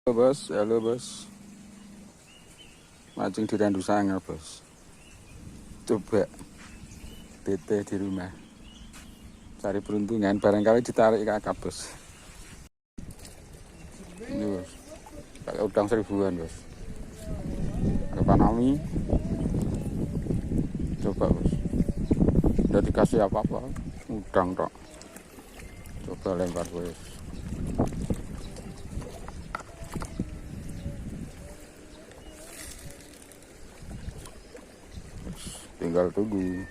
Halo bos, mancing di Randu Sanga bos. Coba TT di rumah, cari peruntungan, barangkali ditarik kakak bos. Ini bos, pakai udang 1000-an bos. Pakai panami, coba bos. Udah dikasih apa-apa, udang tok. Coba lempar bos. Tinggal tunggu.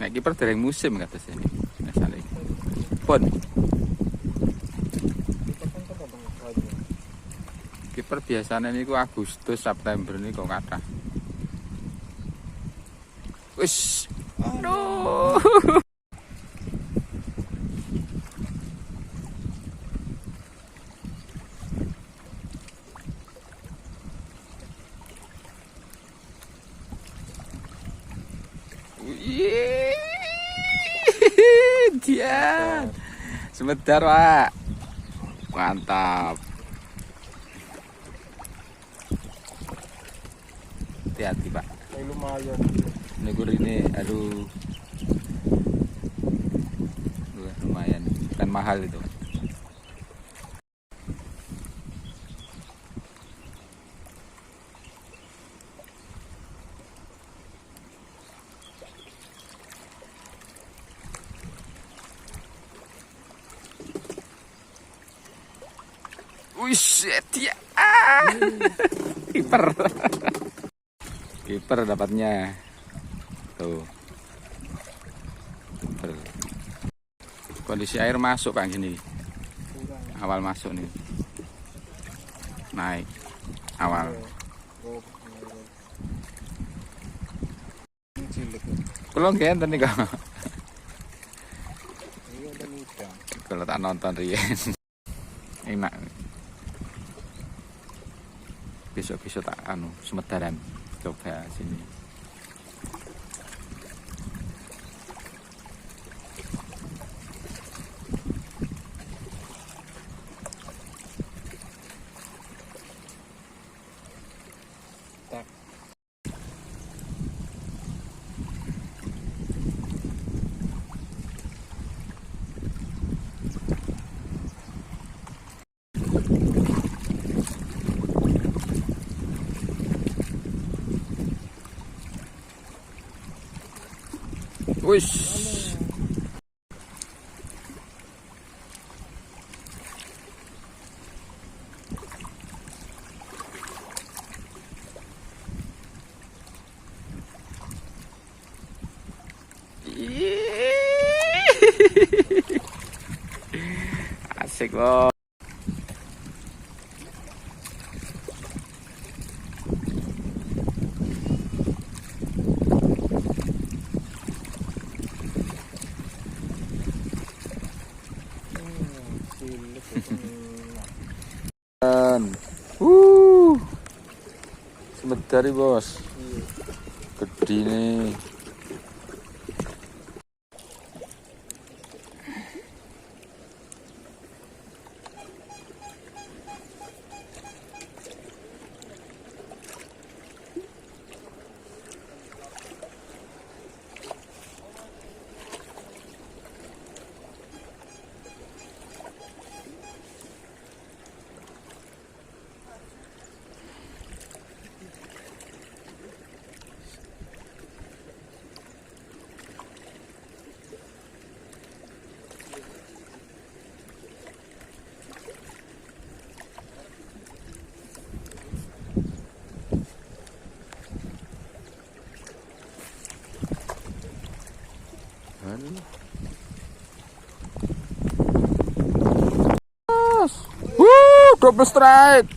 Nah, kiper dari musim kata sini. Misalnya, pon. Kiper biasanya ini Agustus September ini kok kata. Wis, aduh. Dia sebentar pak, mantap. Hati-hati pak. Lumayan. Ini aduh, lumayan, kan mahal itu. Wih, dia kiper. Kiper dapatnya. Tuh. Kiper. Kondisi air masuk Pak gini. Awal masuk nih. Naik. Awal. Kalau ngenten nih kak. Kalau tak nonton Rien. Enak. Besok-besok tak semedaran coba sini. Tak. Wis. Asik bos. Silik. Semedari bos. Gede nih. Double strike.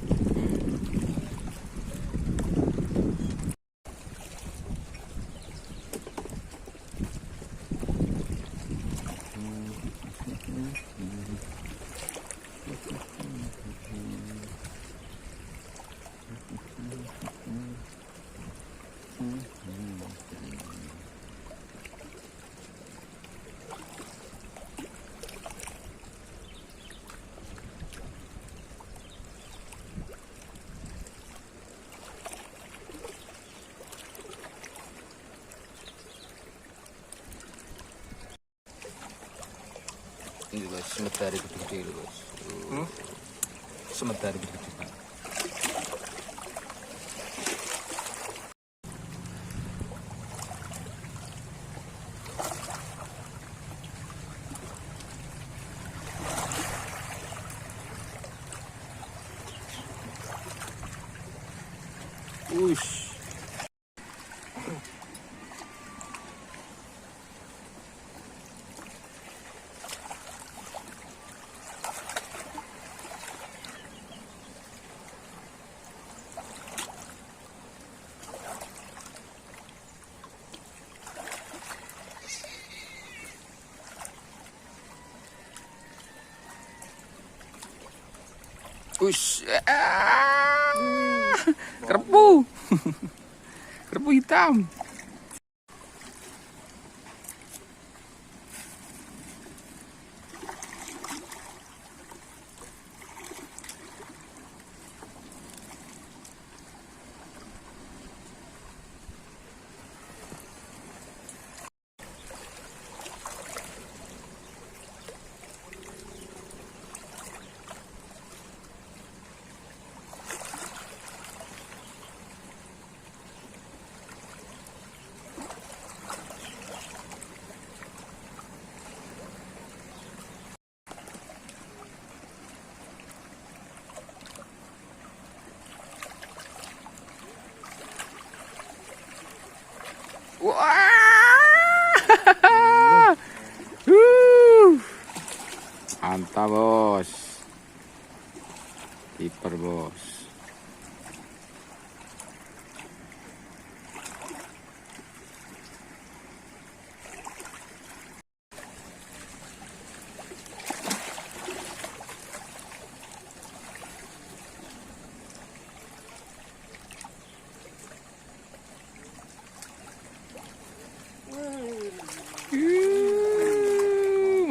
Ini bos, sementara gede-gede bos. Sementara gede-gede. Uish. Ush, kerpu, kerpu hitam. Wah, mantap bos, kiper bos.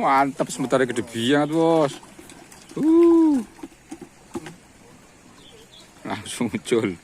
Mantap, sementara gede banget bos. Langsung muncul.